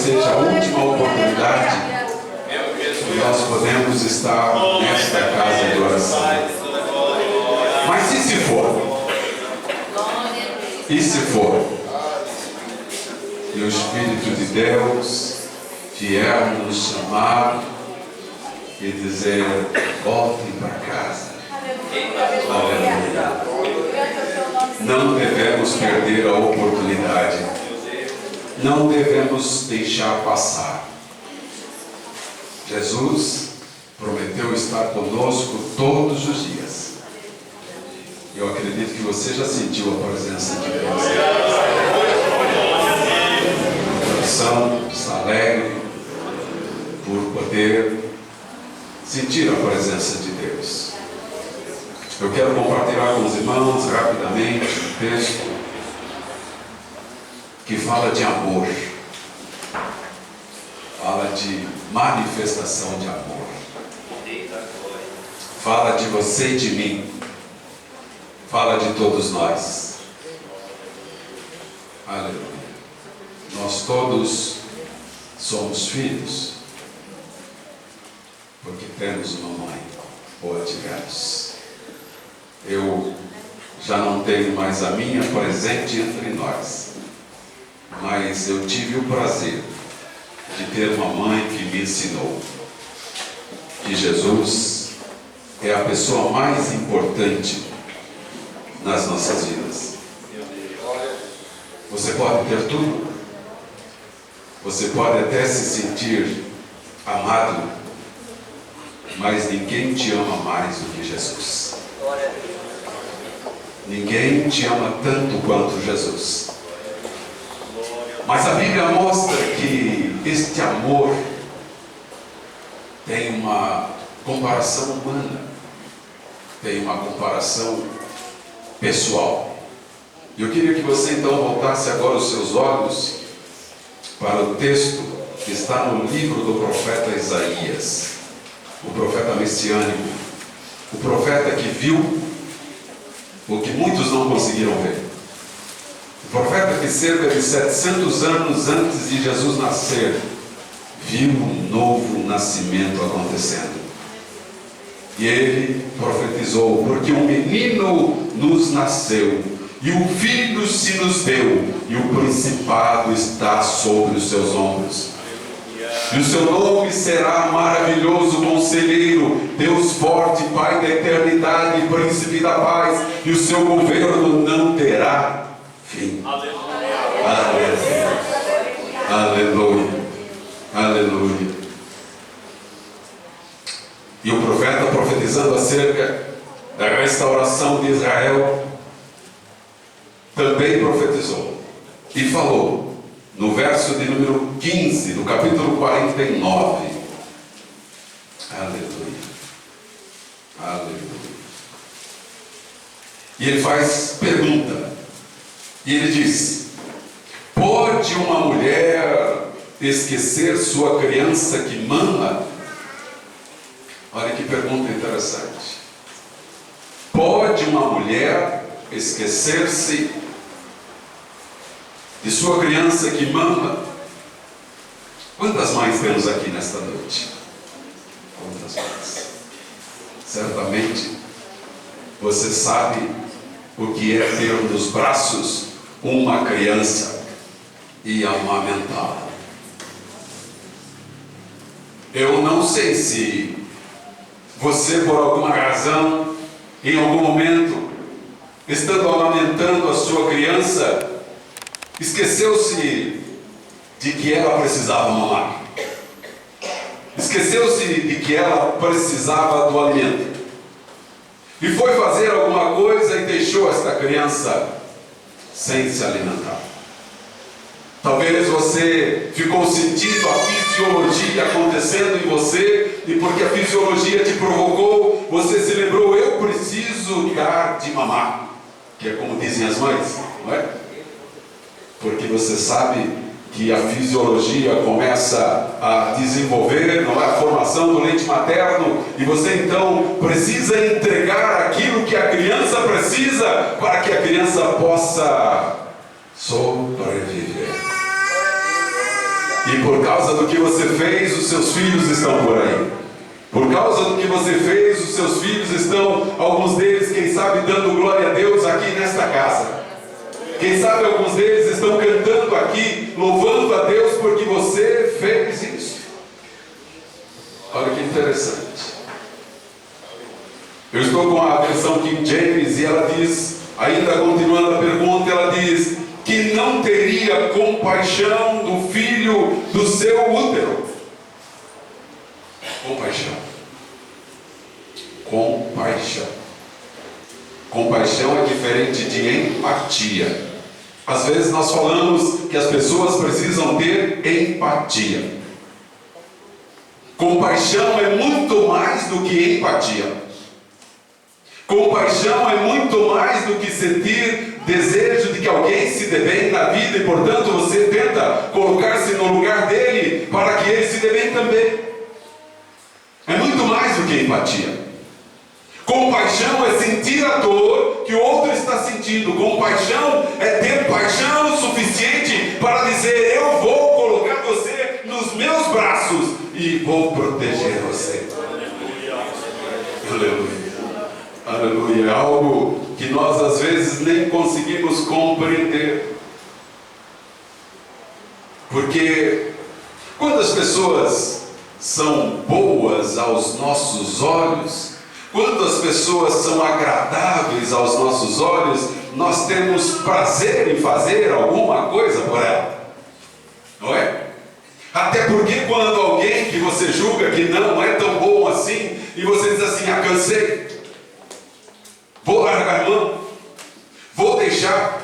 seja a última oportunidade que nós podemos estar nesta casa de oração. Mas e se for? E se for? E o Espírito de Deus vier nos chamar e dizer: voltem para casa. Aleluia. Não devemos perder a oportunidade. Não devemos deixar passar. Jesus prometeu estar conosco todos os dias. Eu acredito que você já sentiu a presença de Deus. O coração está alegre por poder sentir a presença de Deus. Eu quero compartilhar com os irmãos rapidamente um texto que fala de amor. Fala de manifestação de amor. Fala de você e de mim. Fala de todos nós. Aleluia. Nós todos somos filhos, porque temos uma mãe, ou tivemos. Eu já não tenho mais a minha presente entre nós, mas eu tive o prazer de ter uma mãe que me ensinou que Jesus é a pessoa mais importante nas nossas vidas. Você pode ter tudo, você pode até se sentir amado, mas ninguém te ama mais do que Jesus. Ninguém te ama tanto quanto Jesus. Mas a Bíblia mostra que este amor tem uma comparação humana, tem uma comparação pessoal. Eu queria que você então voltasse agora os seus olhos para o texto que está no livro do profeta Isaías, o profeta messiânico, o profeta que viu o que muitos não conseguiram ver. O profeta que cerca de 700 anos antes de Jesus nascer, viu um novo nascimento acontecendo. E ele profetizou: porque um menino nos nasceu, e um filho se nos deu, e o principado está sobre os seus ombros. E o seu nome será Maravilhoso Conselheiro, Deus Forte, Pai da Eternidade, Príncipe da Paz, e o seu governo não terá fim. Aleluia. Aleluia. Aleluia. E o profeta, profetizando acerca da restauração de Israel, também profetizou e falou no verso de número 15 do capítulo 49. Aleluia. Aleluia. E ele faz pergunta, e ele diz: pode uma mulher esquecer sua criança que mama? Olha que pergunta interessante. Pode uma mulher esquecer-se de sua criança que mama? Quantas mães temos aqui nesta noite? Quantas mães? Certamente você sabe o que é ter nos braços uma criança e amamentá-la. Eu não sei se você, por alguma razão, em algum momento, estando amamentando a sua criança, esqueceu-se de que ela precisava mamar. Esqueceu-se de que ela precisava do alimento. E foi fazer alguma coisa e deixou esta criança sem se alimentar. Talvez você ficou sentindo a fisiologia acontecendo em você, e porque a fisiologia te provocou, você se lembrou: eu preciso dar de mamar. Que é como dizem as mães, não é? Porque você sabe que a fisiologia começa a desenvolver, não é, a formação do leite materno, e você então precisa entregar aquilo que a criança precisa para que a criança possa sobreviver. E por causa do que você fez, os seus filhos estão por aí. Por causa do que você fez, os seus filhos estão, alguns deles, quem sabe, dando glória a Deus aqui nesta casa. Quem sabe alguns deles estão cantando aqui, louvando a Deus porque você fez isso. Olha que interessante. Eu estou com a versão King James e ela diz, ainda continuando a pergunta, ela diz que não teria compaixão do filho do seu útero. Compaixão. Compaixão. Compaixão é diferente de empatia. Às vezes nós falamos que as pessoas precisam ter empatia. Compaixão é muito mais do que empatia. Compaixão é muito mais do que sentir desejo de que alguém se dê bem na vida e, portanto, você tenta colocar-se no lugar dele para que ele se dê bem também. É muito mais do que empatia. Compaixão é sentir a dor que o outro está sentindo. Compaixão é ter paixão suficiente para dizer: eu vou colocar você nos meus braços e vou proteger você. Aleluia. Aleluia. É algo que nós às vezes nem conseguimos compreender. Porque quando as pessoas são boas aos nossos olhos, quando as pessoas são agradáveis aos nossos olhos, nós temos prazer em fazer alguma coisa por ela, não é? Até porque quando alguém que você julga que não é tão bom assim, e você diz assim: cansei, vou largar a mão, vou deixar,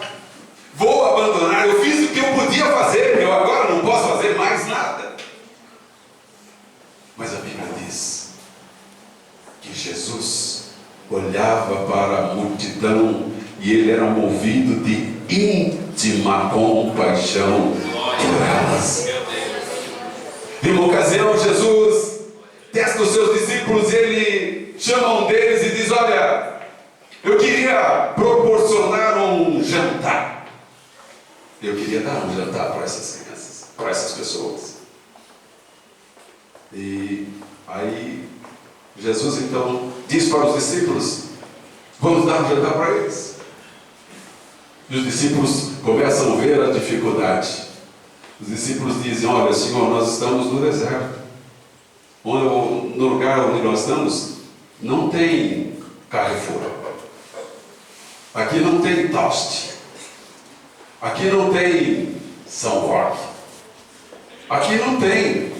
vou abandonar, eu fiz o que eu podia fazer, eu agora não posso fazer mais nada. Mas a Bíblia diz que Jesus olhava para a multidão e ele era movido de íntima compaixão por elas. Em uma ocasião, Jesus testa os seus discípulos, ele chama um deles e diz: olha, eu queria proporcionar um jantar. Eu queria dar um jantar para essas crianças, para essas pessoas. E aí Jesus então diz para os discípulos: vamos dar um jantar para eles. E os discípulos começam a ver a dificuldade. Os discípulos dizem: olha, Senhor, nós estamos no deserto. No lugar onde nós estamos não tem Carrefour. Aqui não tem Toast. Aqui não tem São Roque. Aqui não tem.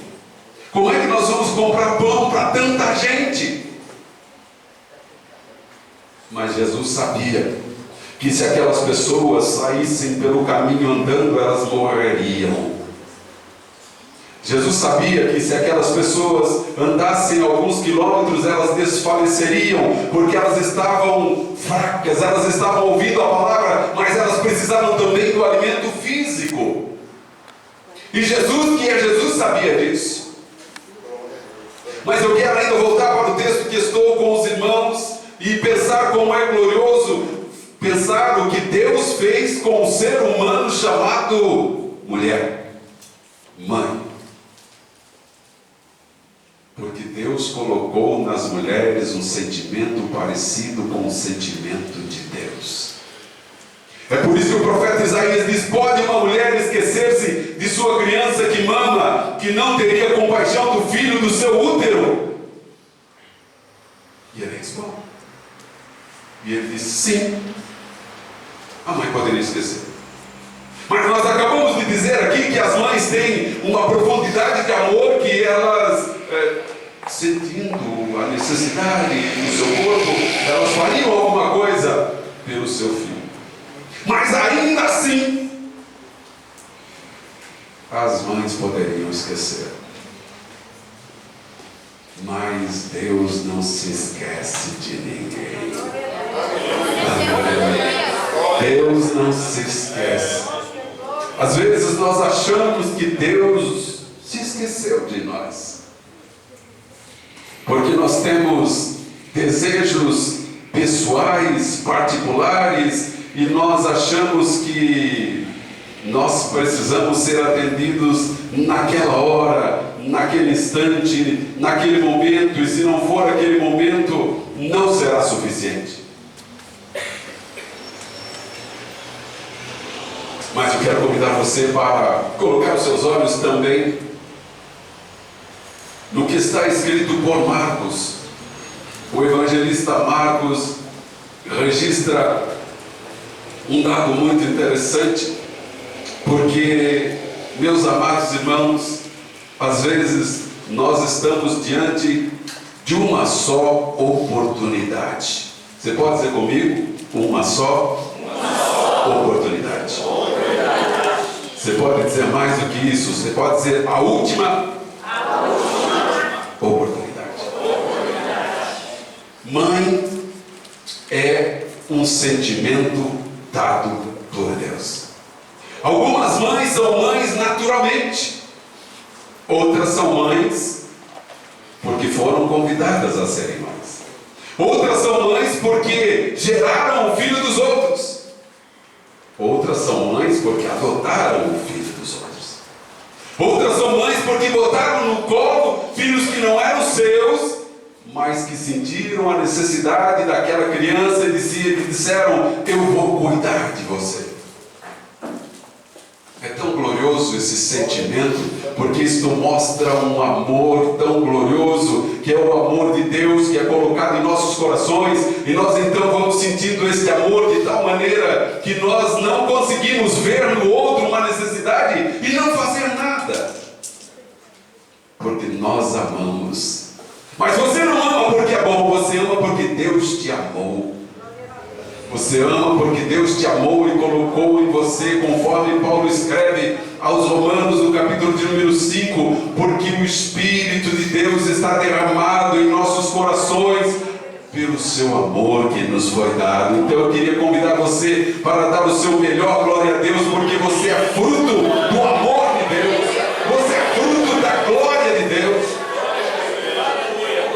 Como é que nós vamos comprar pão para tanta gente? Mas Jesus sabia que se aquelas pessoas saíssem pelo caminho andando, elas morreriam. Jesus sabia que se aquelas pessoas andassem alguns quilômetros, elas desfaleceriam, porque elas estavam fracas, elas estavam ouvindo a palavra, mas elas precisavam também do alimento físico. E Jesus, que é Jesus, sabia disso. Mas eu quero ainda voltar para o texto que estou com os irmãos e pensar como é glorioso pensar o que Deus fez com o ser humano chamado mulher, mãe. Porque Deus colocou nas mulheres um sentimento parecido com o sentimento de Deus. É por isso que o profeta Isaías diz: pode uma mulher esquecer-se de sua criança que mama, que não teria compaixão do filho do seu útero? E ele respondeu. E ele disse: sim, a mãe poderia esquecer. Mas nós acabamos de dizer aqui que as mães têm uma profundidade de amor que elas, sentindo a necessidade do seu corpo, elas fariam alguma coisa pelo seu filho. Mas ainda assim, as mães poderiam esquecer. Mas Deus não se esquece de ninguém. Deus não se esquece. Às vezes nós achamos que Deus se esqueceu de nós, porque nós temos desejos pessoais, particulares, e nós achamos que Nós precisamos ser atendidos naquela hora, naquele instante, naquele momento, e se não for aquele momento, não será suficiente. Mas eu quero convidar você para colocar os seus olhos também no que está escrito por Marcos. O evangelista Marcos registra um dado muito interessante, porque, meus amados irmãos, às vezes nós estamos diante de uma só oportunidade. Você pode dizer comigo? Uma só oportunidade. Você pode dizer mais do que isso. Você pode dizer a última oportunidade. Mãe é um sentimento dado por Deus. Algumas mães são mães naturalmente, outras são mães porque foram convidadas a serem mães, outras são mães porque geraram o filho dos outros, outras são mães porque adotaram o filho dos outros, outras são mães porque botaram no colo filhos que não eram seus, mas que sentiram a necessidade daquela criança e disseram: eu vou cuidar de você. É tão glorioso esse sentimento, porque isto mostra um amor tão glorioso, que é o amor de Deus, que é colocado em nossos corações, e nós então vamos sentindo esse amor de tal maneira que nós não conseguimos ver no outro uma necessidade e não fazer nada, porque nós amamos. Mas você não ama porque é bom, você ama porque Deus te amou. Você ama porque Deus te amou e colocou em você, conforme Paulo escreve aos Romanos, no capítulo de número 5, porque o Espírito de Deus está derramado em nossos corações pelo seu amor que nos foi dado. Então eu queria convidar você para dar o seu melhor glória a Deus, porque você é fruto do amor de Deus, você é fruto da glória de Deus,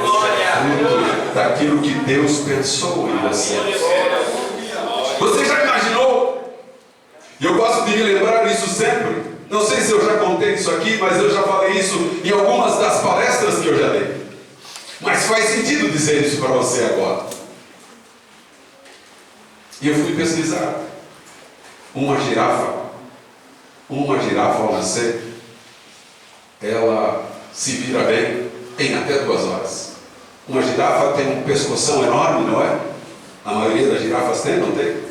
você é fruto daquilo que Deus pensou em você. Você já imaginou? E eu gosto de me lembrar isso sempre. Não sei se eu já contei isso aqui, mas eu já falei isso em algumas das palestras que eu já dei. Mas faz sentido dizer isso para você agora. E eu fui pesquisar. Uma girafa ao nascer, ela se vira bem em até 2 horas. Uma girafa tem um pescoção enorme, não é? A maioria das girafas tem, não tem?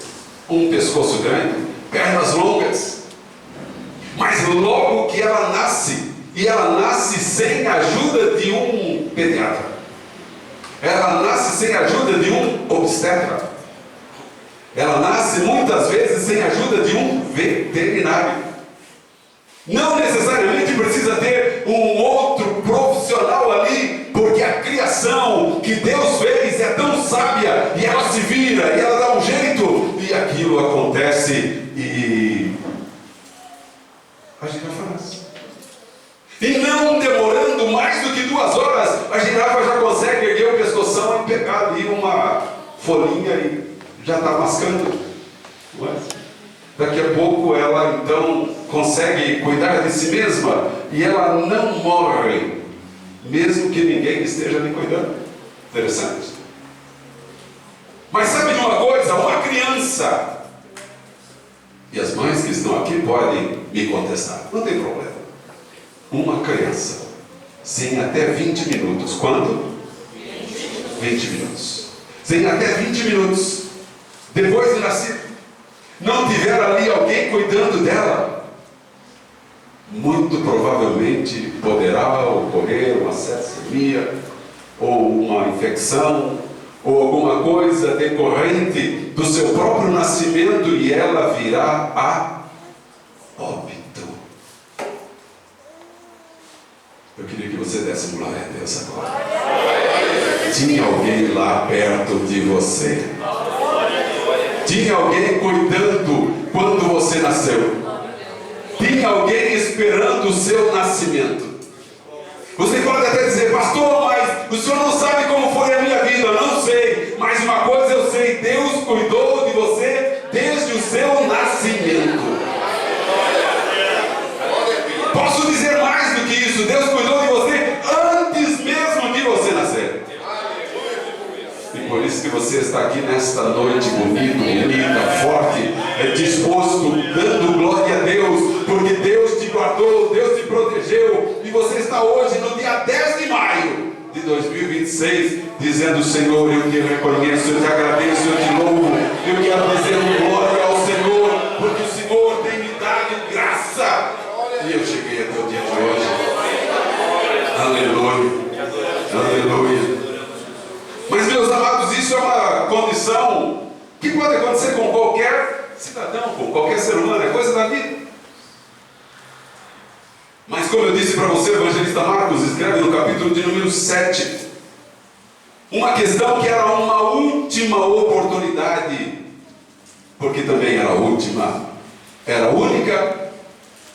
Um pescoço grande, pernas longas. Mas logo que ela nasce, e ela nasce sem a ajuda de um pediatra, ela nasce sem a ajuda de um obstetra, ela nasce muitas vezes sem a ajuda de um veterinário. Não necessariamente precisa ter um outro profissional ali, porque a criação que Deus fez é tão sábia, e ela se vira, e ela dá um jeito, e aquilo acontece, e a girafa nasce. E não demorando mais do que 2 horas, a girafa já consegue erguer o pescoção e pegar ali uma folhinha e já está mascando. Daqui a pouco ela então consegue cuidar de si mesma, e ela não morre, mesmo que ninguém esteja lhe cuidando. Interessante. Mas sabe de uma coisa? Uma criança, e as mães que estão aqui podem me contestar, não tem problema. Uma criança, sem até 20 minutos, quando? 20 minutos. Sem até 20 minutos, depois de nascer, não tiver ali alguém cuidando dela, muito provavelmente poderá ocorrer uma sepsemia, ou uma infecção, ou alguma coisa decorrente do seu próprio nascimento, e ela virá a óbito. Eu queria que você desse glória a Deus agora. Tinha alguém lá perto de você. Tinha alguém cuidando quando você nasceu. Tinha alguém esperando o seu nascimento. Você pode até dizer: pastor, mas o senhor não sabe como foi a minha vida. Eu não sei, mas uma coisa eu sei: Deus cuidou de você desde o seu nascimento. Posso dizer mais do que isso: Deus cuidou de você antes mesmo de você nascer. E por isso que você está aqui nesta noite bonito, bonita, forte, disposto, dando glória a Deus, porque Deus te guardou, Deus te protegeu, e você está hoje no dia 10 de maio de 2026, dizendo: Senhor, eu te reconheço, eu te agradeço, eu te louvo, eu quero dizer glória ao Senhor, porque o Senhor tem me dado graça, e eu cheguei até o dia de hoje. Aleluia, aleluia. Mas, meus amados, isso é uma condição que pode acontecer com qualquer cidadão, com qualquer ser humano, é coisa da vida. Mas, como eu disse para você, o evangelista Marcos escreve no capítulo de número 7, uma questão que era uma última oportunidade, porque também era a última, era única,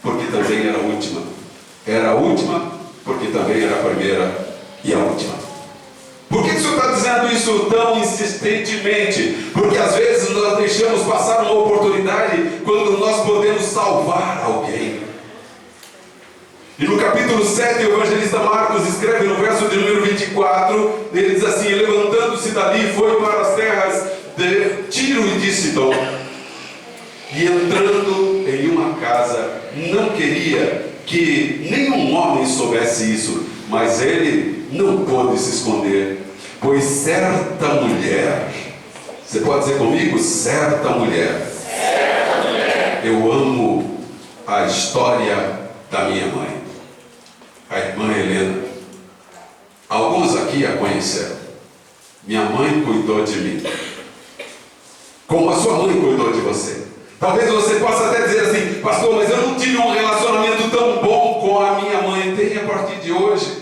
porque também era a última, era a última, porque também era a primeira e a última. Por que o Senhor está dizendo isso tão insistentemente? Porque às vezes nós deixamos passar uma oportunidade quando nós podemos salvar alguém. E no capítulo 7, o evangelista Marcos escreve no verso de número 24, ele diz assim: levantando-se dali, foi para as terras de Tiro e de Sidom. E entrando em uma casa, não queria que nenhum homem soubesse isso, mas ele não pôde se esconder, pois certa mulher, você pode dizer comigo, certa mulher, eu amo a história da minha mãe, a irmã Helena. Alguns aqui a conheceram. Minha mãe cuidou de mim, como a sua mãe cuidou de você. Talvez você possa até dizer assim: pastor, mas eu não tive um relacionamento tão bom com a minha mãe. Tem a partir de hoje.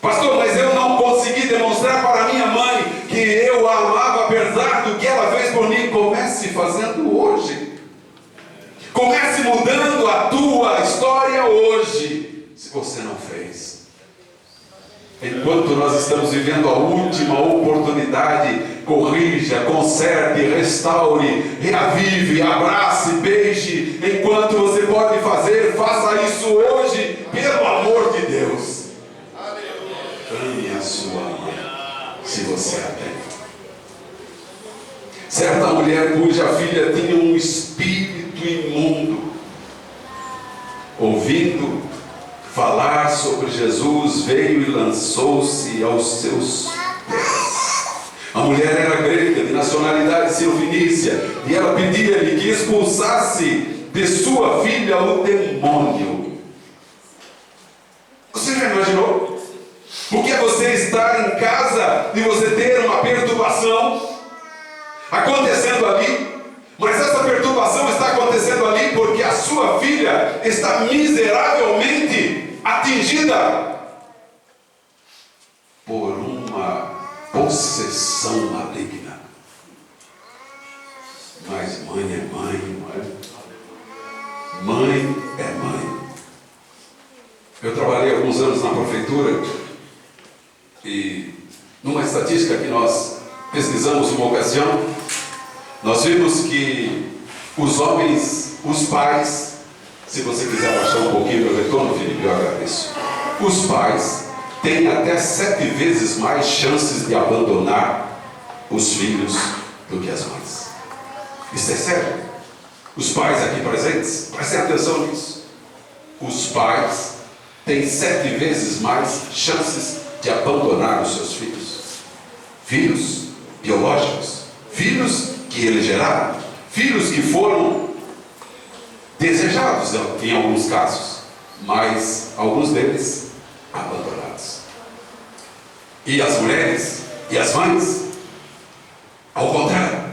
Pastor, mas eu não consegui demonstrar para a minha mãe que eu a amava apesar do que ela fez por mim. Comece fazendo hoje. Comece mudando a tua história hoje, se você não fez. Enquanto nós estamos vivendo a última oportunidade, corrija, conserte, restaure, reavive, abrace, beije. Enquanto você pode fazer, faça isso hoje, pelo amor de Deus. Ame a sua mãe, se você a tem. Certa mulher cuja filha tinha um espírito imundo, ouvindo falar sobre Jesus, veio e lançou-se aos seus pés. A mulher era grega, de nacionalidade cirofenícia, e ela pedia-lhe que expulsasse de sua filha o demônio. Você já imaginou? O que é você estar em casa e você ter uma perturbação acontecendo ali, mas essa perturbação está acontecendo ali porque a sua filha está miseravelmente atingida por uma possessão maligna. Mas mãe é mãe, não é? Mãe é mãe. Eu trabalhei alguns anos na prefeitura e numa estatística que nós pesquisamos uma ocasião, nós vimos que os homens, os pais, se você quiser baixar um pouquinho meu retorno, Felipe, eu agradeço. Os pais têm até 7 vezes mais chances de abandonar os filhos do que as mães. Isso é sério. Os pais aqui presentes, prestem atenção nisso. Os pais têm 7 vezes mais chances de abandonar os seus filhos. Filhos biológicos, filhos que eles geraram, filhos que foram desejados em alguns casos, mas alguns deles abandonados. E as mulheres e as mães, ao contrário,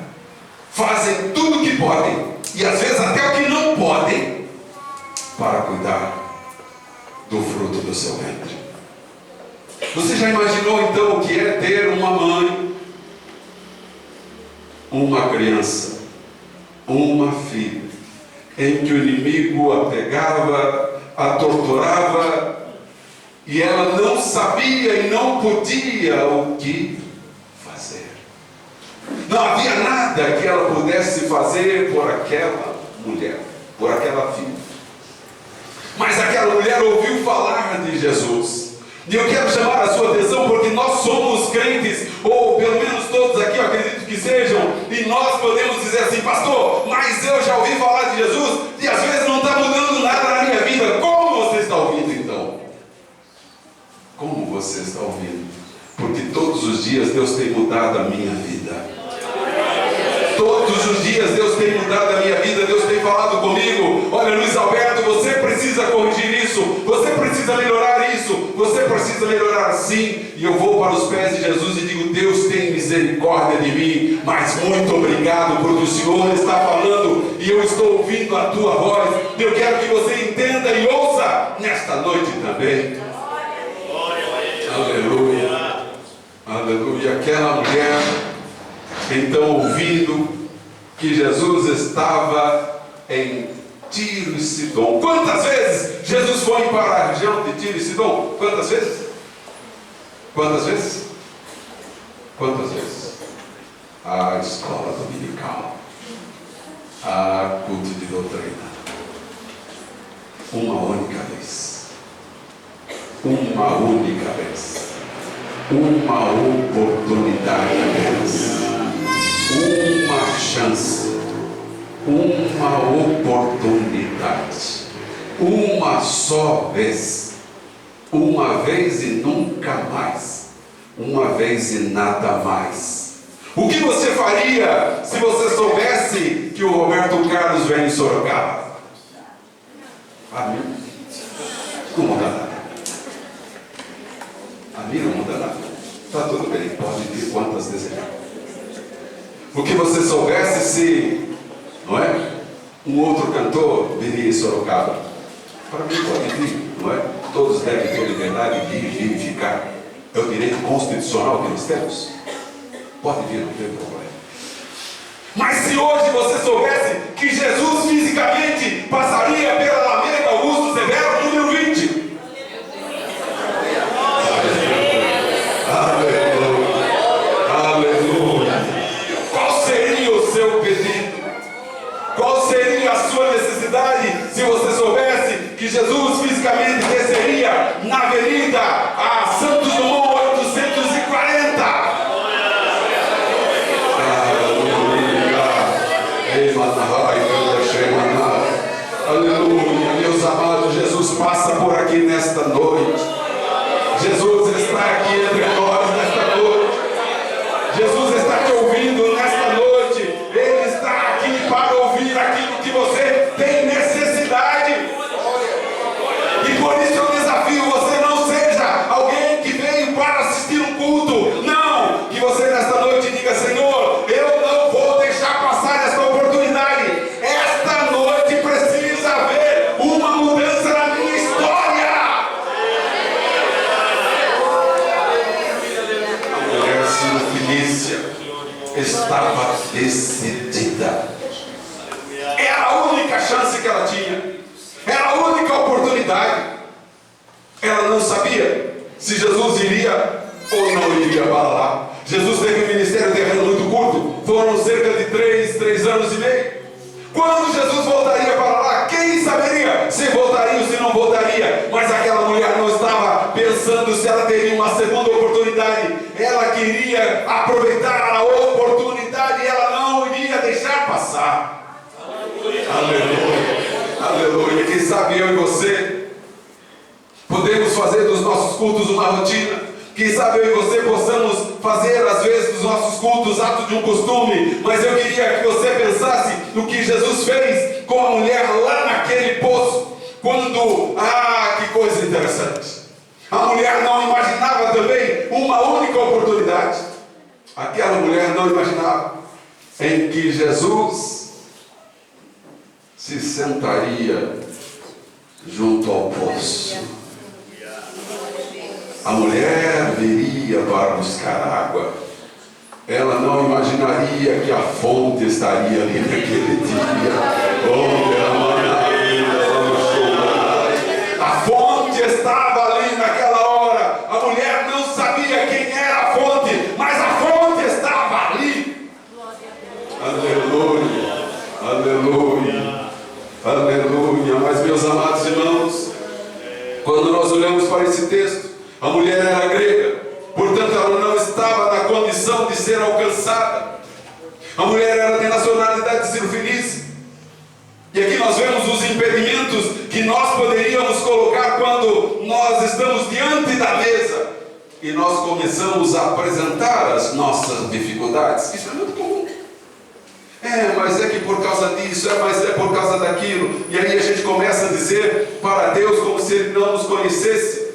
fazem tudo o que podem, e às vezes até o que não podem, para cuidar do fruto do seu ventre. Você já imaginou então o que é ter uma mãe, uma criança, uma filha, em que o inimigo a pegava, a torturava, e ela não sabia e não podia o que fazer? Não havia nada que ela pudesse fazer por aquela mulher, por aquela filha. Mas aquela mulher ouviu falar de Jesus. E eu quero chamar a sua atenção porque nós somos crentes, ou pelo menos todos aqui eu acredito que sejam, e nós podemos dizer assim: pastor, mas eu já ouvi falar de Jesus e às vezes não está mudando nada na minha vida. Como você está ouvindo então? Como você está ouvindo? Porque todos os dias Deus tem mudado a minha vida. Todos os dias Deus tem mudado a minha vida. Deus tem falado comigo: olha, Luiz Alberto, você precisa corrigir isso, você precisa melhorar isso, você precisa melhorar sim. E eu vou para os pés de Jesus e digo: Deus tem misericórdia de mim, mas muito obrigado porque o Senhor está falando e eu estou ouvindo a tua voz. Eu quero que você entenda e ouça nesta noite também. Aleluia, aleluia. Aquela mulher, então, ouvindo que Jesus estava em Tiro e Sidom. Quantas vezes Jesus foi para a região de Tiro e Sidom? Quantas vezes? Quantas vezes? Quantas vezes? A escola dominical, a culto de doutrina. Uma única vez. Uma única vez. Uma oportunidade apenas. Uma chance. Uma oportunidade. Uma só vez. Uma vez e nunca mais. Uma vez e nada mais. O que você faria se você soubesse que o Roberto Carlos vem em Sorocaba? A mim não muda nada. A mim não muda nada. Está tudo bem, pode vir quantas desejar. O que você soubesse se, não é, um outro cantor viria em Sorocaba? Para mim pode vir, não é? Todos devem ter liberdade de vir e ficar. É o direito constitucional que nós temos. Pode vir, não tem problema. Mas se hoje você soubesse que Jesus fisicamente passaria pela Alameda Augusto Severo, número 20. Aleluia. Aleluia. Qual seria o seu pedido? Qual seria a sua necessidade se você soubesse que Jesus fisicamente desceria na avenida a Santos Dumont 840? Aleluia, meus amados, Jesus passa por aqui nesta noite. Jesus está aqui entre nós nesta noite. Jesus está te ouvindo nesta noite. Ele está aqui para ouvir aquilo que você tem necessidade. E por isso eu desafio você: não seja alguém que veio para assistir um culto. Não, que você nesta noite diga: Senhor, eu não vou deixar passar esta oportunidade. Esta noite precisa haver uma mudança na minha história. A mulher Sírio-Fenícia estava decidida. Era a única chance que ela tinha. Era a única oportunidade. Ela não sabia se Jesus iria ou não iria para lá. Jesus teve um ministério terreno muito curto. Foram cerca de 3 anos e meio. Quando Jesus voltaria para lá, quem saberia se voltaria ou se não voltaria? Mas aquela mulher não estava pensando se ela teria uma segunda oportunidade. Ela queria aproveitar a oportunidade e ela não iria deixar passar. Aleluia. Aleluia. Quem sabe eu e você podemos fazer dos nossos cultos uma rotina. Quem sabe eu e você possamos fazer às vezes dos nossos cultos ato de um costume. Mas eu queria que você pensasse no que Jesus fez com a mulher lá naquele poço. Quando, que coisa interessante. A mulher não imaginava também uma única oportunidade. Aquela mulher não imaginava em que Jesus se sentaria junto ao poço. A mulher viria para buscar água. Ela não imaginaria que a fonte estaria ali naquele dia. A fonte estava ali naquela hora. A mulher não sabia quem era a fonte, mas a fonte estava ali. Aleluia, aleluia, aleluia. Mas meus amados irmãos, olhamos para esse texto, a mulher era grega, portanto ela não estava na condição de ser alcançada. A mulher era de nacionalidade cirofenícia. E aqui nós vemos os impedimentos que nós poderíamos colocar quando nós estamos diante da mesa e nós começamos a apresentar as nossas dificuldades. Isso é muito comum. Mas é que por causa disso, mas é por causa daquilo. E aí a gente começa a dizer para Deus como se Ele não nos conhecesse.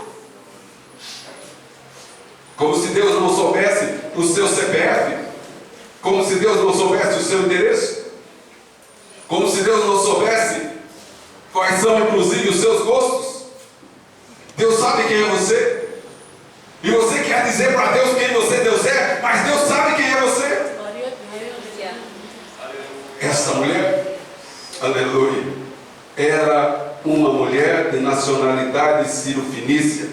Como se Deus não soubesse o seu CPF. Como se Deus não soubesse o seu endereço. Como se Deus não soubesse quais são inclusive os seus gostos. Deus sabe quem é você. E você quer dizer para Deus quem Deus é, mas Deus sabe quem é você. Essa mulher, aleluia, era uma mulher de nacionalidade cirofenícia.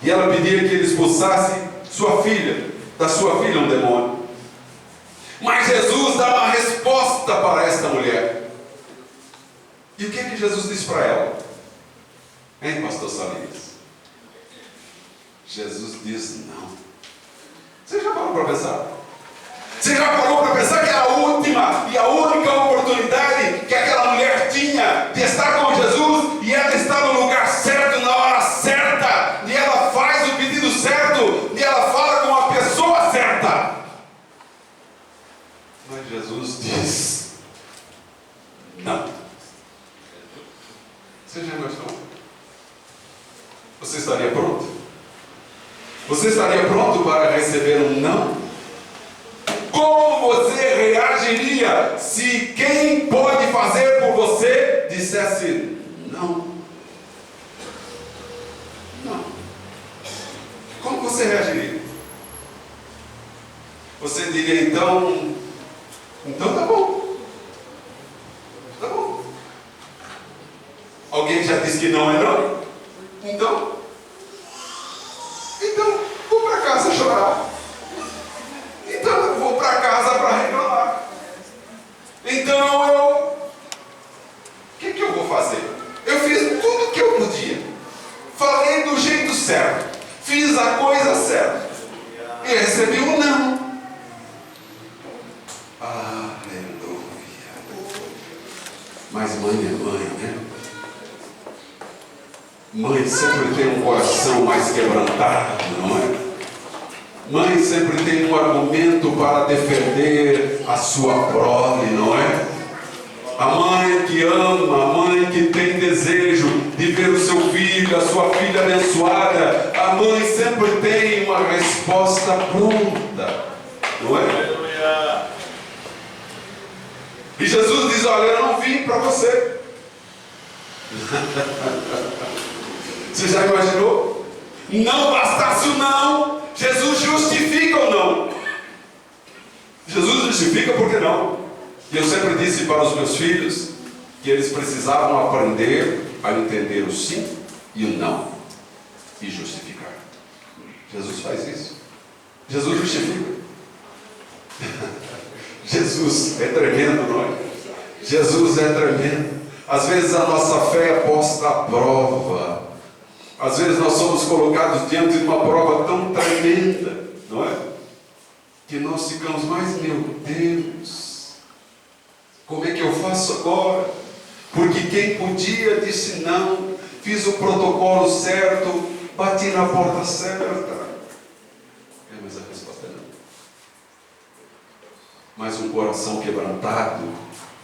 E ela pedia que ele expulsasse sua filha, da sua filha um demônio. Mas Jesus dá uma resposta para esta mulher. E o que Jesus disse para ela? Hein, pastor Salinas? Jesus diz não. Você já parou para pensar? Você já parou para pensar que a última e a única oportunidade que aquela mulher tinha de estar com Jesus, e ela está no lugar certo, na hora certa, e ela faz o pedido certo, e ela fala com a pessoa certa. Mas Jesus diz não. Você já imaginou? Você estaria pronto? Você estaria pronto para receber um não? Como você reagiria se quem pode fazer por você dissesse não? Não. Como você reagiria? Você diria então tá bom. Tá bom. Alguém já disse que não é não? Então vou para casa chorar. Então eu vou para casa para reclamar. Então o que eu vou fazer? Eu fiz tudo o que eu podia. Falei do jeito certo. Fiz a coisa certa. E recebi um não. Aleluia. Mas mãe é mãe, né? Mãe sempre tem um coração mais quebrantado, não é? Mãe sempre tem um argumento para defender a sua prole, não é? A mãe que ama, a mãe que tem desejo de ver o seu filho, a sua filha abençoada, a mãe sempre tem uma resposta pronta, não é? E Jesus diz: olha, eu não vim para você. Você já imaginou? Não bastasse o não, Jesus justifica o não. Jesus justifica porque não. E eu sempre disse para os meus filhos que eles precisavam aprender a entender o sim e o não e justificar. Jesus faz isso. Jesus justifica. Jesus é tremendo, não é? Jesus é tremendo. Às vezes a nossa fé é posta à prova. Às vezes nós somos colocados diante de uma prova tão tremenda, não é? Que nós ficamos mais, meu Deus, como é que eu faço agora? Porque quem podia disse não, fiz o protocolo certo, bati na porta certa. Mas a resposta é não. Mas um coração quebrantado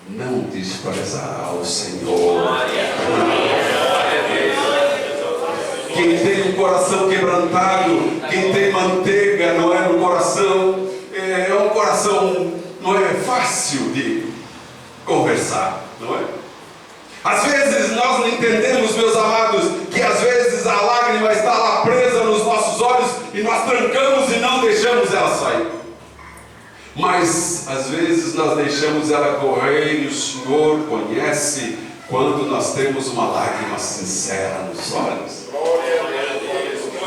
não desprezará o Senhor. Quem tem um coração quebrantado, quem tem manteiga, não é, no coração, é um coração, não é fácil de conversar, não é? Às vezes nós não entendemos, meus amados, que às vezes a lágrima está lá presa nos nossos olhos e nós trancamos e não deixamos ela sair. Mas às vezes nós deixamos ela correr e o Senhor conhece quando nós temos uma lágrima sincera nos olhos.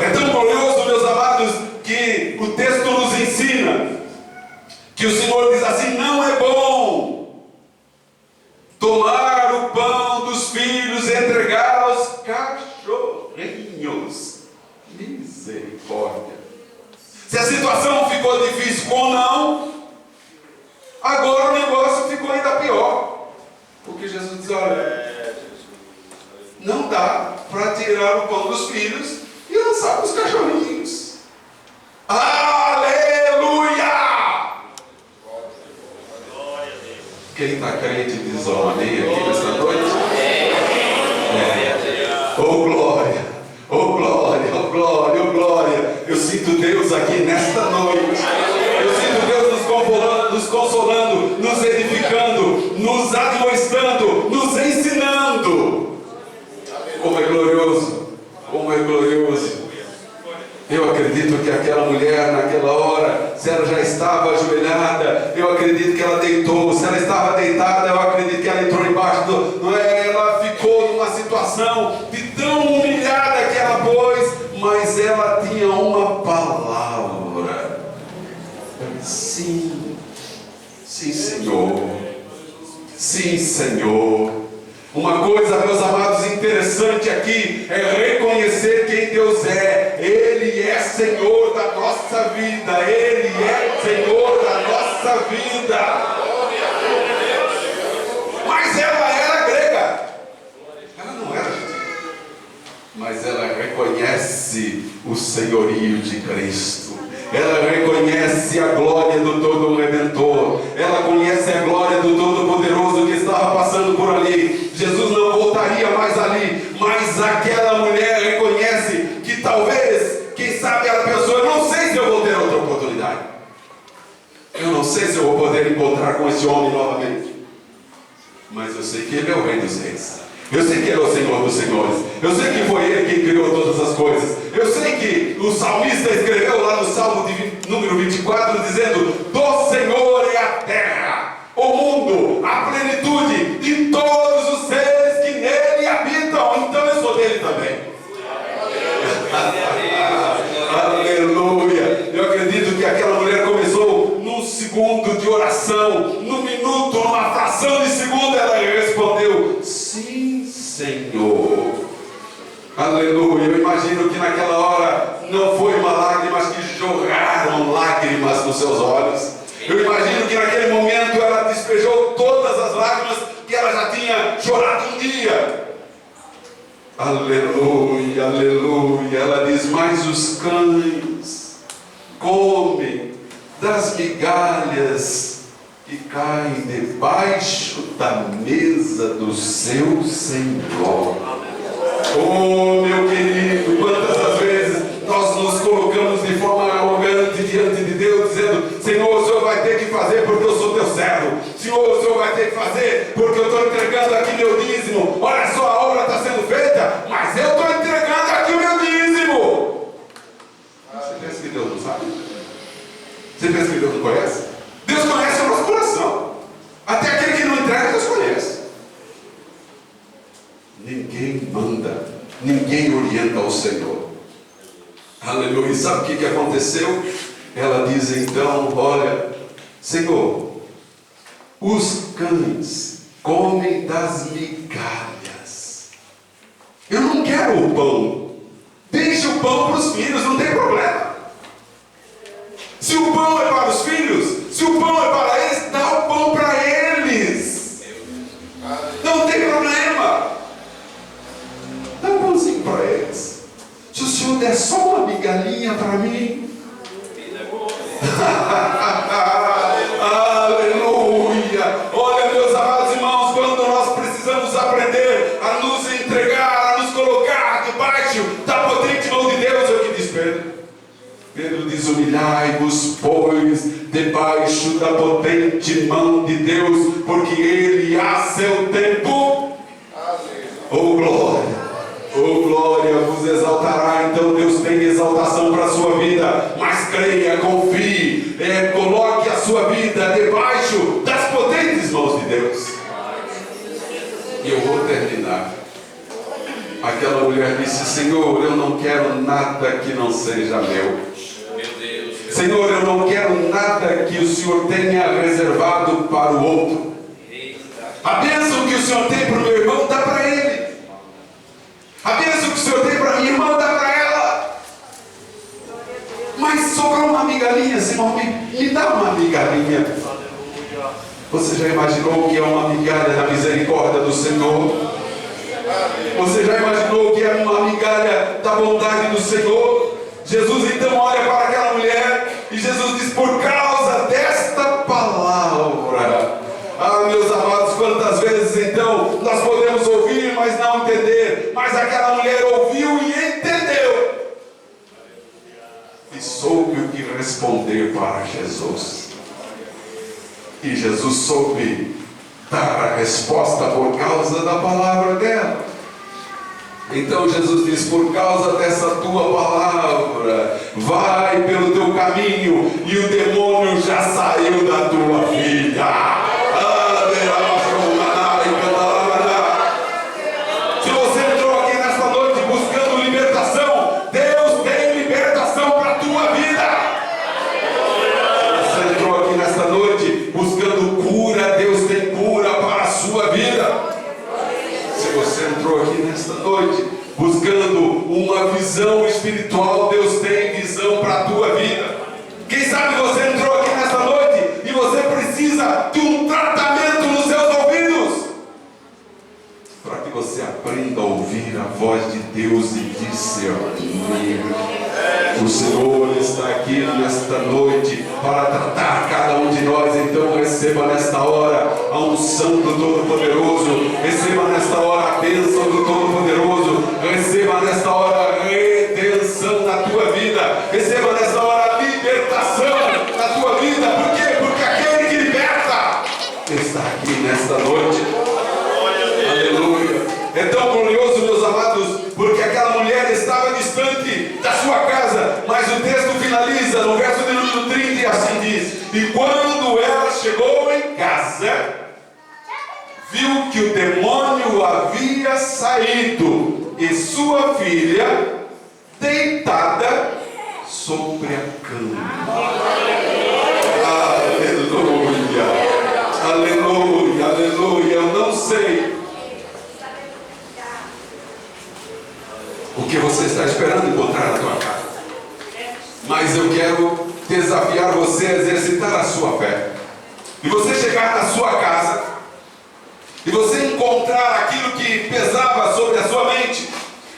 É tão glorioso, meus amados, que o texto nos ensina que o Senhor diz assim: não é bom tomar o pão dos filhos e entregar aos cachorrinhos. cachorinhos. Misericórdia. Se a situação ficou difícil ou não, agora o negócio ficou ainda pior. Porque Jesus diz, olha, não dá para tirar o pão dos filhos e lançar para os cachorrinhos. Aleluia! Quem está crente diz um amém aqui nesta noite? Oh glória, oh glória, oh glória, oh glória. Eu sinto Deus aqui nesta noite. Eu sinto Deus nos consolando, nos edificando, nos admoestando, nos ensinando. Como é glorioso, como é glorioso. Eu acredito que aquela mulher naquela hora, se ela já estava ajoelhada, eu acredito que ela deitou. Se ela estava deitada, eu acredito que ela entrou embaixo do... Não é? Ela ficou numa situação de tão humilhada que ela pôs, mas ela tinha uma palavra. Sim, sim Senhor, sim Senhor. Uma coisa, meus amados, interessante aqui é reconhecer quem Deus é. Ele é Senhor da nossa vida. Ele é Senhor da nossa vida. Mas ela era grega. Ela não era judia. Mas ela reconhece o senhorio de Cristo. Ela reconhece a glória do Todo-Redentor. Ela conhece a glória do Todo-Poderoso que estava passando por ali. Jesus não voltaria mais ali, mas aquela mulher reconhece que talvez, quem sabe ela pensou, eu não sei se eu vou ter outra oportunidade. Eu não sei se eu vou poder encontrar com esse homem novamente. Mas eu sei que Ele é o Rei dos Reis. Eu sei que Ele é o Senhor dos Senhores. Eu sei que foi Ele quem criou todas as coisas. Eu sei que o salmista escreveu lá no Salmo número 24, dizendo, do Senhor é a terra, o mundo, a plenitude de todos os seres que nele habitam. Então eu sou dele também. Aleluia. Eu acredito que aquela mulher começou num segundo de oração, num minuto, numa fração de segundo, ela respondeu, sim Senhor. Aleluia. Eu imagino que naquela hora não foi uma lágrima, mas que jorraram lágrimas nos seus olhos. Eu imagino que naquele momento ela despejou todas as lágrimas que ela já tinha chorado um dia. Aleluia, aleluia. Ela diz, mas os cães comem das migalhas que caem debaixo da mesa do seu Senhor. Oh, meu querido, quantas as vezes nós nos colocamos de forma arrogante diante de Deus, dizendo, Senhor, o Senhor vai ter que fazer porque eu sou teu servo. Senhor, o Senhor vai ter que fazer porque eu estou entregando aqui meu dízimo. Olha só, a obra está sendo feita, mas eu estou entregando aqui o meu dízimo. Você pensa que Deus não sabe? Você pensa que Deus não conhece? Deus conhece o nosso coração. Até aquele que não entrega, Deus conhece. Ninguém manda, ninguém orienta o Senhor. Aleluia. E sabe o que aconteceu? Ela diz então, olha, Senhor, os cães comem das migalhas. Eu não quero o pão. Deixa o pão para os filhos, não tem problema. Se o pão é para os filhos, se o pão é para eles, dá o pão para eles. Não tem problema. Dá um pãozinho para eles. Se o Senhor der só uma migalhinha para mim. Aleluia. Olha, meus amados irmãos, quando nós precisamos aprender a nos entregar, a nos colocar debaixo da potente mão de Deus, é o que diz Pedro. Pedro diz, humilhai-vos, pois, debaixo da potente mão de Deus, porque Ele a seu tempo, oh glória, oh glória, vos exaltará. Então Deus tem exaltação para a sua vida, mas creia, confie, coloque a sua vida debaixo das potentes mãos de Deus. E eu vou terminar. Aquela mulher disse, Senhor, eu não quero nada que não seja meu. Senhor, eu não quero nada que o Senhor tenha reservado para o outro. A bênção que o Senhor tem para o meu irmão, dá para ele. A bênção que o Senhor tem para a minha irmã, dá para migalhinhas, irmão, me dá uma migalhinha. Você já imaginou o que é uma migalha na misericórdia do Senhor? Você já imaginou o que é uma migalha da bondade do Senhor? Jesus então olha para aquela mulher e Jesus diz: por causa desta palavra. Ah, meus amados, quantas vezes então nós podemos ouvir, mas não entender. Mas aquela mulher ouviu e entendeu, e soube o que responder para Jesus. E Jesus soube dar a resposta por causa da palavra dela. Então Jesus diz: por causa dessa tua palavra, vai pelo teu caminho, e o demônio já saiu da tua filha. Se você entrou aqui nesta noite buscando libertação, Deus tem libertação para a tua vida. Se você entrou aqui nesta noite buscando cura, Deus tem cura para a sua vida. Se você entrou aqui nesta noite buscando uma visão espiritual, Deus tem visão para a tua vida. Quem sabe você entrou aqui nesta noite e você precisa de um tratamento nos seus ouvidos, para que você aprenda a ouvir a voz de Deus e discernir. O Senhor está aqui nesta noite para tratar cada um de nós. Então receba nesta hora a unção do Todo-Poderoso, receba nesta hora a bênção do Todo-Poderoso, receba nesta hora a redenção na tua vida, receba nesta hora a libertação na tua vida. Por quê? Porque aquele que liberta está aqui nesta noite. Aleluia. É tão glorioso, meus amados, porque aquela mulher estava distante da sua casa, mas o texto finaliza no verso de número 30 e assim diz: e quando ela chegou em casa, viu que o demônio havia saído e sua filha deitada sobre a cama. Aleluia, aleluia, aleluia. Eu não sei o que você está esperando encontrar na tua casa, mas eu quero desafiar você a exercitar a sua fé. E você chegar na sua casa e você encontrar aquilo que pesava sobre a sua mente.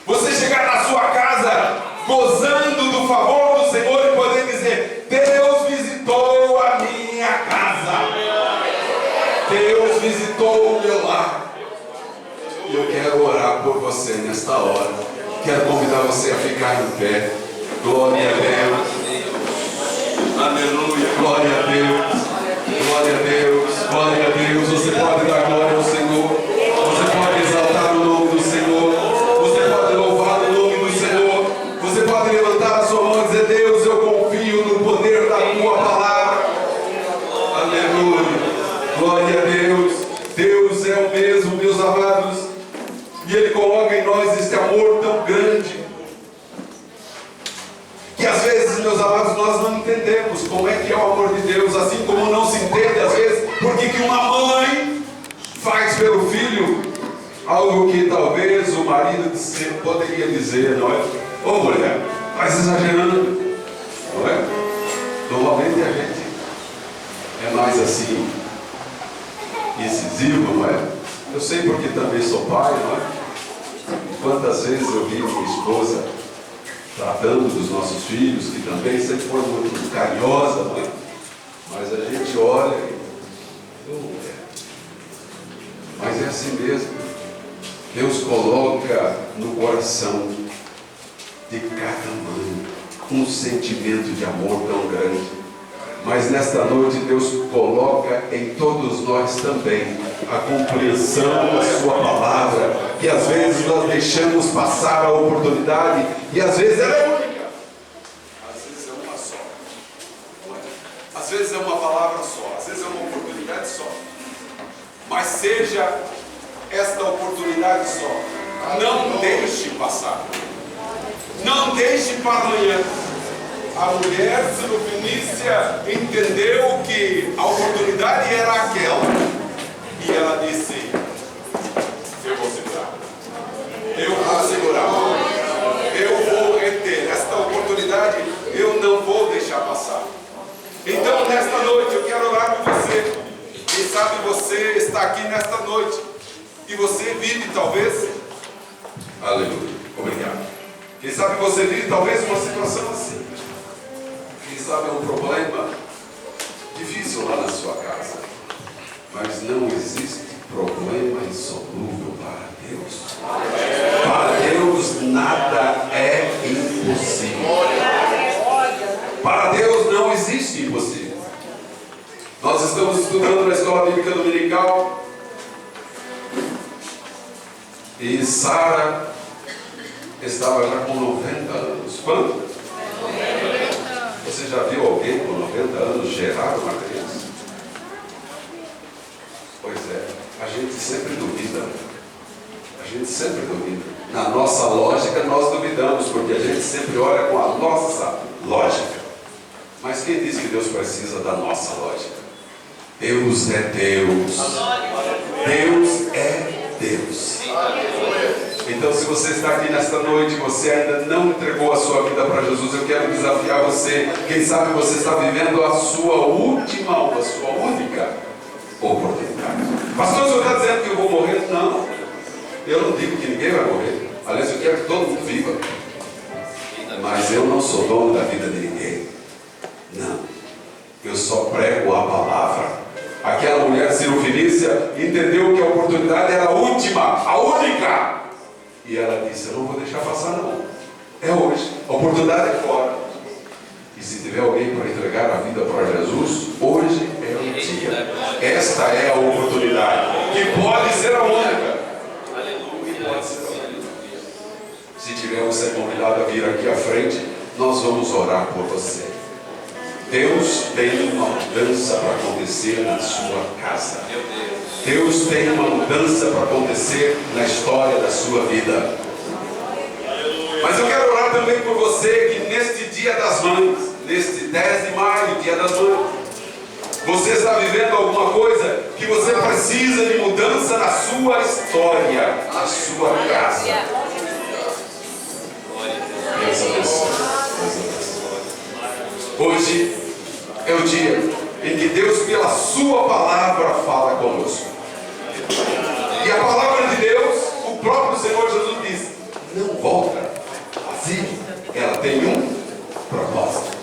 Você chegar na sua casa gozando do favor do Senhor e poder dizer: Deus visitou a minha casa, Deus visitou o meu lar. E eu quero orar por você nesta hora. Quero convidar você a ficar em pé. Glória a Deus. Aleluia. Glória a Deus. Glória a Deus. Glória a Deus. Você pode dar glória ao Senhor. Você pode exaltar o nome do Senhor. Você pode louvar o nome do Senhor. Você pode levantar a sua mão e dizer: Deus, eu confio no poder da tua palavra. Aleluia. Glória a Deus. Deus é o mesmo, meus amados. E Ele coloca em nós este amor tão grande, que às vezes, meus amados, nós não entendemos como é que é o amor de Deus, assim como não se entende às vezes porque que uma mãe faz pelo filho algo que talvez o marido poderia dizer, não é? Ô mulher, estás exagerando, não é? Normalmente a gente é mais assim, incisivo, não é? Eu sei porque também sou pai, não é? Quantas vezes eu vi minha esposa tratando dos nossos filhos, que também sempre foram muito carinhosa, não é? Mas a gente olha e mas é assim mesmo. Deus coloca no coração de cada mãe um sentimento de amor tão grande. Mas nesta noite Deus coloca em todos nós também a compreensão da sua palavra, que às vezes nós deixamos passar a oportunidade, e às vezes ela é única, às vezes é uma só, às vezes é uma palavra só, às vezes é uma oportunidade só, mas seja esta oportunidade só, não deixe passar, não deixe para amanhã. A mulher Sirofenícia entendeu que a oportunidade era aquela, e ela disse: eu vou segurar, eu vou segurar, eu vou reter esta oportunidade, eu não vou deixar passar. aqui nesta noite e você vive talvez, Aleluia. Obrigado. quem sabe você vive talvez uma situação assim. Quem sabe é um problema difícil lá na sua casa. Mas não existe problema insolúvel para Deus. Para Deus nada é impossível. Para Deus não existe impossível. Nós estamos estudando na escola bíblica dominical e Sara estava já com 90 anos. Quanto? Você já viu alguém com 90 anos gerar uma criança? Pois é, a gente sempre duvida. A gente sempre duvida. Na nossa lógica nós duvidamos, porque a gente sempre olha com a nossa lógica. Mas quem diz que Deus precisa da nossa lógica? Deus é Deus. Deus é Deus. Então, se você está aqui nesta noite e você ainda não entregou a sua vida para Jesus, eu quero desafiar você. Quem sabe você está vivendo a sua última ou a sua única oportunidade. Pastor, o senhor está dizendo que eu vou morrer? Não. Eu não digo que ninguém vai morrer. Aliás, eu quero que todo mundo viva. Mas eu não sou dono da vida de ninguém. Não. Eu só prego a palavra. Aquela mulher cirofenícia entendeu que a oportunidade era a última, a única. E ela disse, eu não vou deixar passar não. É hoje, a oportunidade é fora. E se tiver alguém para entregar a vida para Jesus, hoje é o dia. Esta é a oportunidade, que pode ser a única. E pode ser a única. Se tiver você convidado a vir aqui à frente, nós vamos orar por você. Deus tem uma mudança para acontecer na sua casa. Deus tem uma mudança para acontecer na história da sua vida. Mas eu quero orar também por você que neste Dia das Mães, neste 10 de maio, Dia das Mães, você está vivendo alguma coisa que você precisa de mudança na sua história, na sua casa. Deus abençoe. Hoje é o dia em que Deus, pela sua palavra, fala conosco. E a palavra de Deus, o próprio Senhor Jesus diz, não volta vazia. Ela tem um propósito.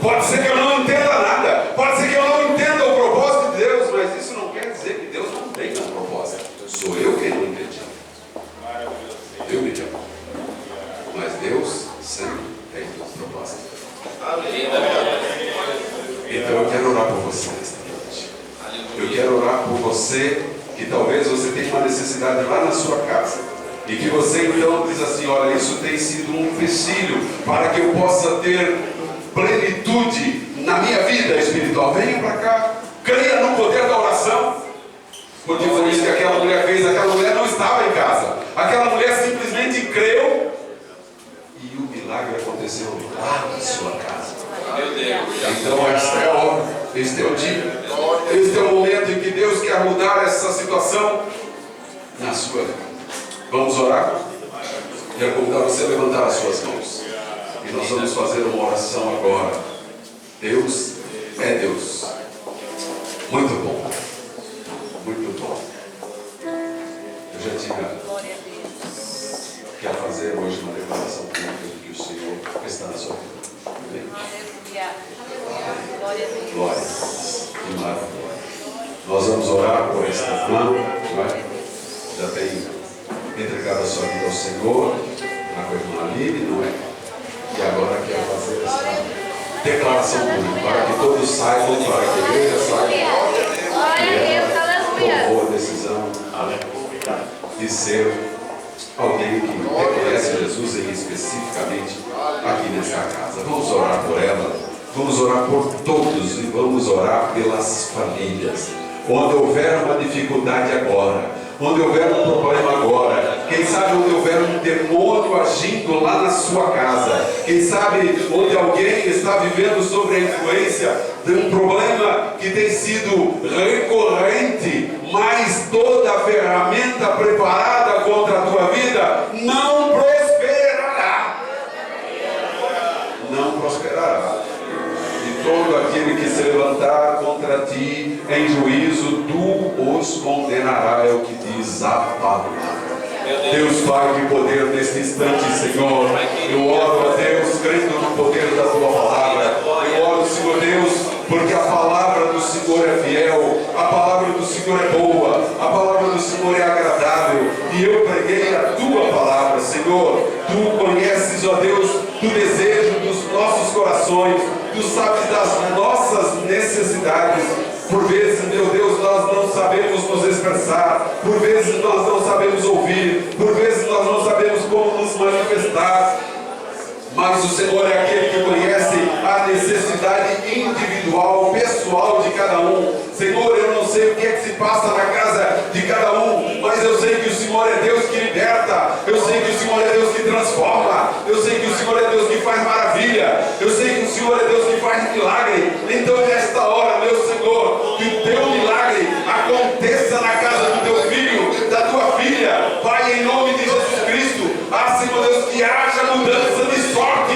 Pode ser que eu não entenda nada, pode ser que eu não entenda o propósito de Deus, mas isso não quer dizer que Deus não tenha um propósito. Sou eu quem não entendi. Eu me chamo. Mas Deus sempre tem um propósito. Então eu quero orar por você nesta noite. Eu quero orar por você que talvez você tenha uma necessidade lá na sua casa. E que você então diz assim, olha, isso tem sido um empecilho para que eu possa ter plenitude na minha vida espiritual. Venha para cá, creia no poder da oração. Porque foi isso que aquela mulher fez. Aquela mulher não estava em casa. Aquela mulher simplesmente creu. E o milagre aconteceu lá na sua casa. Meu Deus. Então esta é a hora, este é o dia, este é o momento em que Deus quer mudar essa situação na sua vida. Vamos orar? Quero convidar você a levantar as suas mãos. E nós vamos fazer uma oração agora. Deus é Deus. Muito bom. Muito bom. Eu já tinha... Quero fazer hoje uma declaração pública de que o Senhor está na sua vida. Amém? Glória a Deus. Glória a Deus. Que maravilha. Nós vamos orar por esta irmã, não é? Já tem entregado a sua vida ao Senhor, a irmã Aline, não é? E agora quer fazer essa declaração pública, para que todos saibam, para que a igreja saiba que ela tomou a decisão de ser alguém que reconhece Jesus especificamente aqui nesta casa. Vamos orar por ela, vamos orar por todos e vamos orar pelas famílias. Onde houver uma dificuldade agora, onde houver um problema agora, quem sabe onde houver um demônio agindo lá na sua casa, quem sabe onde alguém está vivendo sobre a influência de um problema que tem sido recorrente, mas toda a ferramenta preparada contra a tua vida não prosperará. Não prosperará. E todo aquele que se levantar contra ti em juízo, tu os condenará, é o que diz a palavra. Deus, Pai, que poder neste instante, Senhor, eu oro a Deus, crendo no poder da Tua palavra. Eu oro, Senhor Deus, porque a palavra do Senhor é fiel, a palavra do Senhor é boa, a palavra do Senhor é agradável, e eu preguei a Tua palavra, Senhor. Tu conheces, ó Deus, do desejo dos nossos corações, Tu sabes das nossas necessidades. Por vezes, meu Deus, nós não sabemos nos expressar, por vezes nós não sabemos ouvir, por vezes nós não sabemos como nos manifestar, mas o Senhor é aquele que conhece a necessidade individual, pessoal de cada um. Senhor, eu não sei o que é que se passa na casa de cada um, mas eu sei que o Senhor é Deus que liberta, eu sei que o Senhor é Deus que transforma, eu sei que o Senhor é Deus que faz maravilha, eu sei que o Senhor é Deus que faz milagre. Então nesta hora, meu Senhor, que o Teu milagre aconteça na casa do Teu filho, da Tua filha, Pai, em nome de Jesus Cristo. Ah, Senhor Deus, que haja mudança de sorte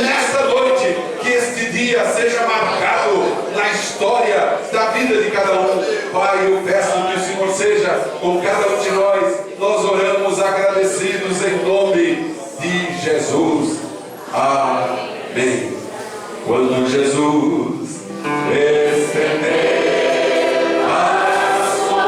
nesta noite, que este dia seja marcado na história da vida de cada um. Pai, eu peço que o Senhor seja com cada um de nós. Nós oramos agradecidos em nome de Jesus. Amém. Quando Jesus estender a sua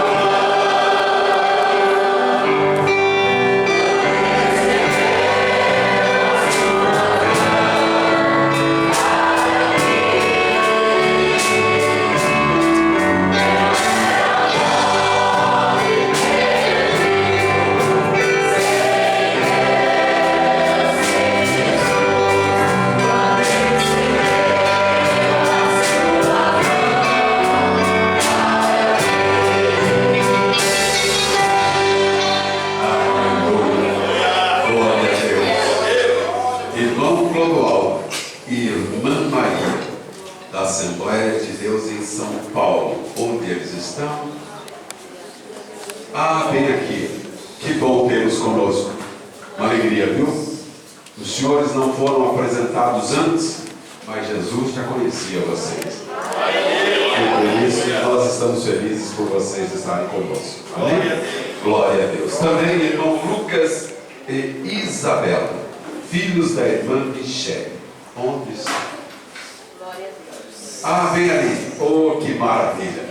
Assembleia de Deus em São Paulo, onde eles estão? Ah, bem aqui, que bom tê-los conosco, uma alegria, viu? Os senhores não foram apresentados antes, mas Jesus já conhecia vocês, e por isso nós estamos felizes por vocês estarem conosco, amém? Glória a Deus. Também irmão Lucas e Isabela, filhos da irmã Michele, onde estão? Ah, vem ali. Oh, que maravilha.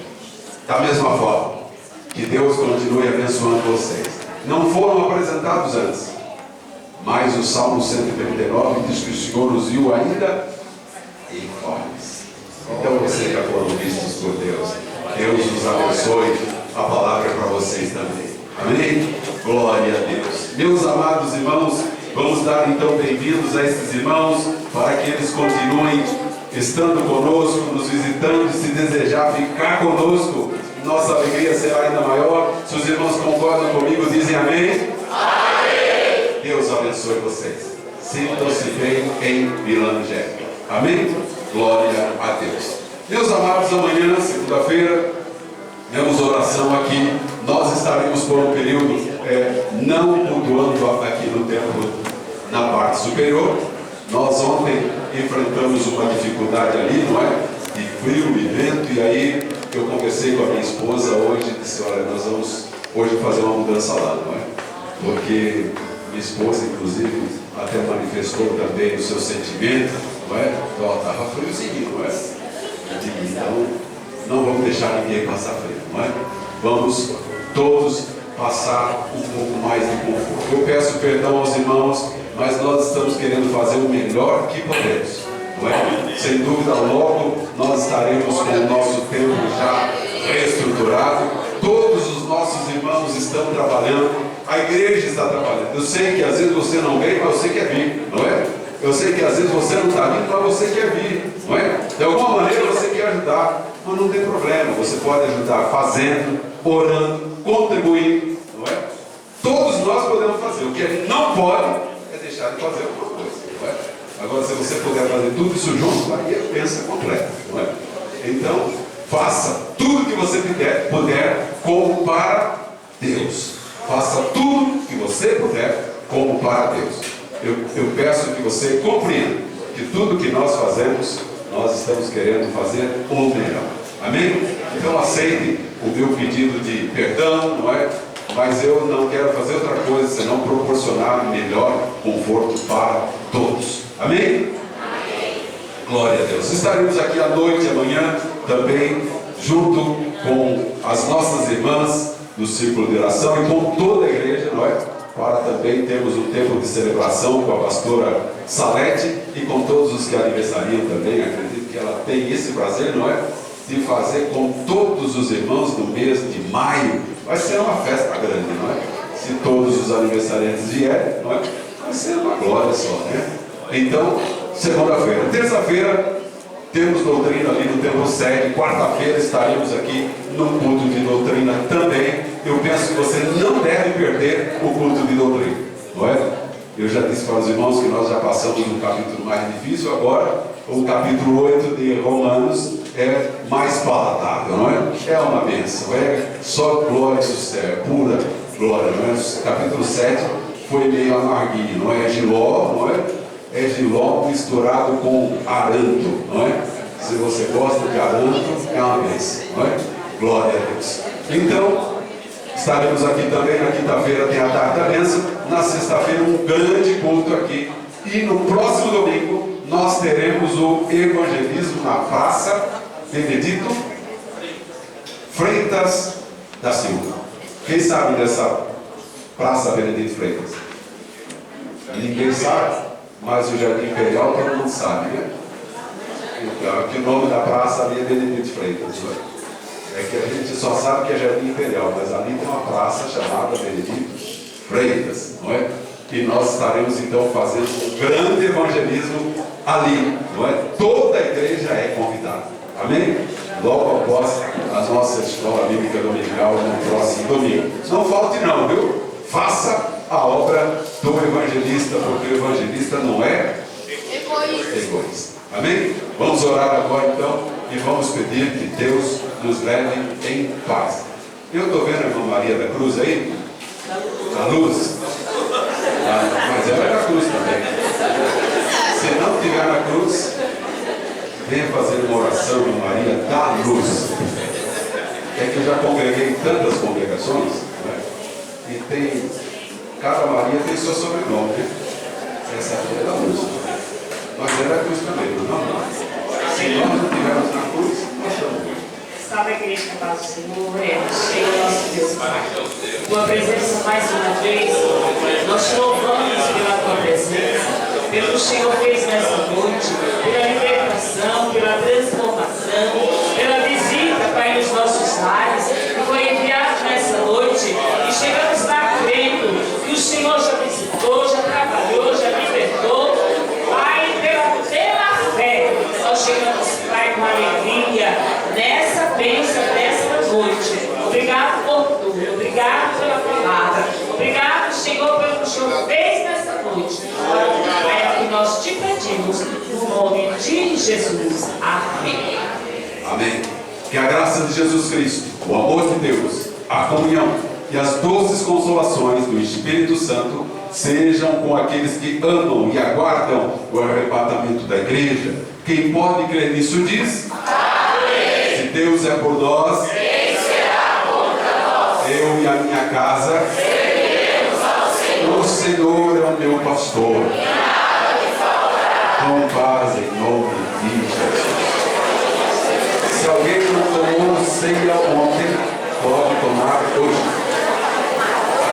Da mesma forma, que Deus continue abençoando vocês. Não foram apresentados antes, mas o Salmo 139 diz que o Senhor os viu ainda e fortes. Então vocês já foram vistos por Deus. Deus os abençoe. A palavra é para vocês também. Amém? Glória a Deus. Meus amados irmãos, vamos dar então bem-vindos a estes irmãos, para que eles continuem estando conosco, nos visitando. Se desejar ficar conosco, nossa alegria será ainda maior. Se os irmãos concordam comigo, dizem amém? Amém! Deus abençoe vocês. Sintam-se bem em Vila Angélica. Amém? Glória a Deus. Meus amados, amanhã, segunda-feira, temos oração aqui. Nós estaremos por um período não cultuando aqui no templo, na parte superior. Nós ontem enfrentamos uma dificuldade ali, não é? De frio e vento, e aí eu conversei com a minha esposa hoje e disse, olha, nós vamos hoje fazer uma mudança lá, não é? Porque minha esposa, inclusive, até manifestou também o seu sentimento, não é? Estava friozinho, não é? Eu digo, então, não vamos deixar ninguém passar frio, não é? Vamos todos passar um pouco mais de conforto. Eu peço perdão aos irmãos, mas nós estamos querendo fazer o melhor que podemos, não é? Sem dúvida, logo nós estaremos com o nosso tempo já reestruturado. Todos os nossos irmãos estão trabalhando, a igreja está trabalhando. Eu sei que às vezes você não vem, mas você quer vir, não é? Eu sei que às vezes você não está vindo, mas você quer vir, não é? De alguma maneira você quer ajudar, mas não tem problema, você pode ajudar fazendo, orando, contribuindo, não é? Todos nós podemos fazer. O que a gente não pode deixar de fazer alguma coisa, não é? Agora, se você puder fazer tudo isso junto, aí a bênção é completa, não é? Então, faça tudo que você puder como para Deus. Faça tudo que você puder como para Deus. Eu peço que você compreenda que tudo que nós fazemos, nós estamos querendo fazer o melhor. Amém? Então aceitem o meu pedido de perdão, não é? Mas eu não quero fazer outra coisa senão proporcionar melhor conforto para todos. Amém? Glória a Deus. Estaremos aqui à noite, amanhã, também, junto com as nossas irmãs do Círculo de Oração e com toda a igreja, não é? Para também termos um tempo de celebração com a pastora Salete e com todos os que aniversariam também. Acredito que ela tem esse prazer, não é? De fazer com todos os irmãos no mês de maio. Vai ser uma festa grande, não é? Se todos os aniversariantes vierem, não é? Vai ser uma glória só, né? Então, segunda-feira. Terça-feira, temos doutrina ali no Templo Sede. Quarta-feira estaremos aqui no culto de doutrina também. Eu penso que você não deve perder o culto de doutrina, não é? Eu já disse para os irmãos que nós já passamos um capítulo mais difícil, agora o capítulo 8 de Romanos é mais palatável, não é? É uma bênção, é só glória do céu, é pura glória, não é? Capítulo 7 foi meio amarguinho, não é? Giló, não é? É Giló misturado com Aranto, não é? Se você gosta de Aranto, é uma bênção, não é? Glória a Deus. Então, estaremos aqui também. Na quinta-feira tem a tarde da bênção, na sexta-feira um grande culto aqui, e no próximo domingo nós teremos o evangelismo na Praça Benedito Freitas da Silva. Quem sabe dessa Praça Benedito Freitas? Ninguém sabe, mas o Jardim Imperial todo mundo sabe, né? Então, aqui o nome da praça ali é Benedito Freitas, não é? É que a gente só sabe que é Jardim Imperial, mas ali tem uma praça chamada Benedito Freitas, não é? E nós estaremos então fazendo um grande evangelismo ali, não é? Toda a igreja é convidada, amém? Logo após a nossa escola bíblica dominical no próximo domingo. Não falte não, viu? Faça a obra do evangelista, porque o evangelista não é egoísta. Amém? Vamos orar agora então e vamos pedir que Deus nos leve em paz. Eu estou vendo a irmã Maria da Cruz aí, a luz, mas ela é da cruz também. Se não tiver na cruz, venha fazer uma oração, irmã Maria da Luz. É que eu já congreguei em tantas congregações, né? E tem, cada Maria tem seu sobrenome, né? Essa aqui é da Luz, mas ela é da cruz também, não? Se nós não estivermos na cruz, nós estamos. Salve a igreja, paz do Senhor, cheio do nosso Deus Pai. Tua presença mais uma vez, nós te louvamos pela tua presença, pelo que o Senhor fez nessa noite, pela libertação, pela transformação, pela visita, Pai, nos nossos lares, que foi enviado nessa noite, e chegamos lá crendo que o Senhor já visitou, já trabalhou, já libertou, Pai, pela fé, nós chegamos, Pai, com alegria, nessa bênção desta noite. Obrigado por tudo, obrigado pela palavra, obrigado, Senhor, pelo que o Senhor fez nessa noite. É o que nós te pedimos, no nome de Jesus. Amém. Amém. Que a graça de Jesus Cristo, o amor de Deus, a comunhão e as doces consolações do Espírito Santo sejam com aqueles que amam e aguardam o arrebatamento da igreja. Quem pode crer nisso diz: amém. Se Deus é por nós, quem será contra nós? Eu e a minha casa serviremos ao Senhor. O Senhor é o meu pastor. E nada me faltará. Com paz em nome de Jesus. Se alguém não tomou ceia ontem, pode tomar hoje.